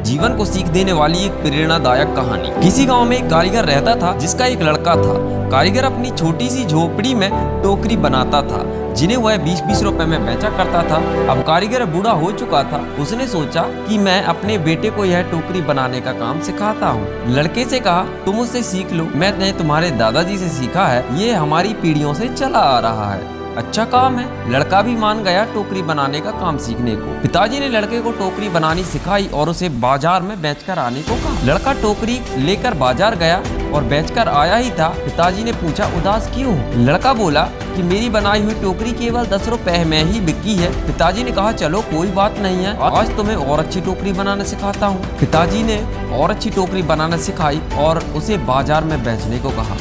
जीवन को सीख देने वाली एक प्रेरणादायक कहानी। किसी गांव में एक कारीगर रहता था जिसका एक लड़का था। कारीगर अपनी छोटी सी झोपड़ी में टोकरी बनाता था जिन्हें वह 20-20 रुपए में बेचा करता था। अब कारीगर बूढ़ा हो चुका था। उसने सोचा कि मैं अपने बेटे को यह टोकरी बनाने का काम सिखाता हूँ। लड़के से कहा, तुम उससे सीख लो, मैंने तुम्हारे दादाजी से सीखा है, ये हमारी पीढ़ियों से चला आ रहा है, अच्छा काम है। लड़का भी मान गया टोकरी बनाने का काम सीखने को। पिताजी ने लड़के को टोकरी बनानी सिखाई और उसे बाजार में बेचकर आने को कहा। लड़का टोकरी लेकर बाजार गया और बेचकर आया ही था। पिताजी ने पूछा, उदास क्यों? लड़का बोला कि मेरी बनाई हुई टोकरी केवल 10 रुपए में ही बिकी है। पिताजी ने कहा, चलो कोई बात नहीं है, आज तुम्हें और अच्छी टोकरी बनाना सिखाता हूँ। पिताजी ने और अच्छी टोकरी बनाना सिखाई और उसे बाजार में बेचने को कहा।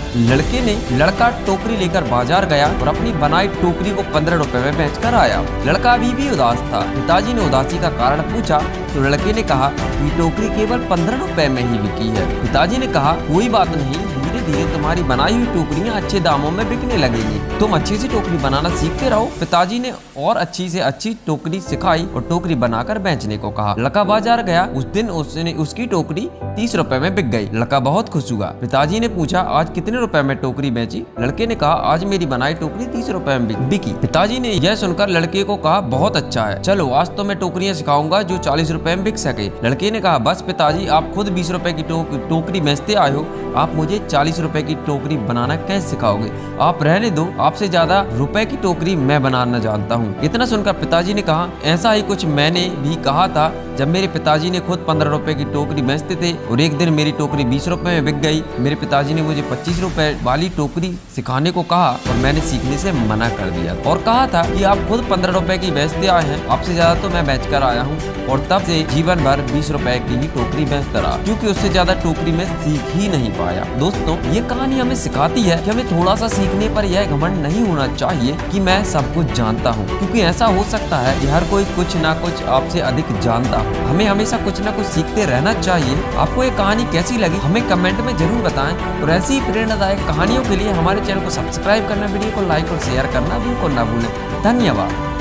लड़का टोकरी लेकर बाजार गया और अपनी बनाई टोकरी को 15 रुपए में बेचकर आया। लड़का अभी भी उदास था। पिताजी ने उदासी का कारण पूछा तो लड़के ने कहा कि टोकरी केवल 15 रुपए में ही बिकी है। पिताजी ने कहा, कोई बात नहीं, धीरे धीरे तुम्हारी बनाई हुई टोकरियां अच्छे दामों में बिकने लगेगी, तुम अच्छी सी टोकरी बनाना सीखते रहो। पिताजी ने और अच्छी से अच्छी टोकरी सिखाई और टोकरी बनाकर बेचने को कहा। लड़का बाजार गया। उस दिन उसकी टोकरी 30 रुपए में बिक गई। लड़का बहुत खुश हुआ। पिताजी ने पूछा, आज कितने रुपए में टोकरी बेची? लड़के ने कहा, आज मेरी बनाई टोकरी 30 रुपए में बिकी। पिताजी ने यह सुनकर लड़के को कहा, बहुत अच्छा है, चलो आज तो मैं टोकरियां सिखाऊंगा जो 40 रुपए में बिक सके। लड़के ने कहा, बस पिताजी, आप खुद 20 रुपए की टोकरी बेचते आए हो, आप मुझे 40 रुपए की टोकरी बनाना कैसे सिखाओगे? आप रहने दो, आपसे ज्यादा रुपए की टोकरी मैं बनाना जानता हूँ। इतना सुनकर पिताजी ने कहा, ऐसा ही कुछ मैंने भी कहा था जब मेरे पिताजी ने खुद 15 रुपए की टोकरी बेचते थे और एक दिन मेरी टोकरी 20 रुपए में बिक गई। मेरे पिताजी ने मुझे 25 रुपए वाली टोकरी सिखाने को कहा और मैंने सीखने से मना कर दिया और कहा था कि आप खुद 15 रुपए की बेचते आए हैं, आपसे ज्यादा तो मैं बेच कर आया हूँ। और तब से जीवन भर 20 रुपए की ही टोकरी बेचता रहा, क्योंकि उससे ज्यादा टोकरी में सीख ही नहीं पाया। दोस्तों, ये कहानी हमें सिखाती है कि हमें थोड़ा सा सीखने पर यह घमंड नहीं होना चाहिए कि मैं सब कुछ जानता हूँ, क्योंकि ऐसा हो सकता है कि हर कोई कुछ ना कुछ आपसे अधिक जानता हो। हमें हमेशा कुछ ना कुछ सीखते रहना चाहिए। आपको ये कहानी कैसी लगी हमें कमेंट में जरूर बताएं और ऐसी ही प्रेरणादायक कहानियों के लिए हमारे चैनल को सब्सक्राइब करना, वीडियो को लाइक और शेयर करना बिल्कुल ना भूलें। धन्यवाद।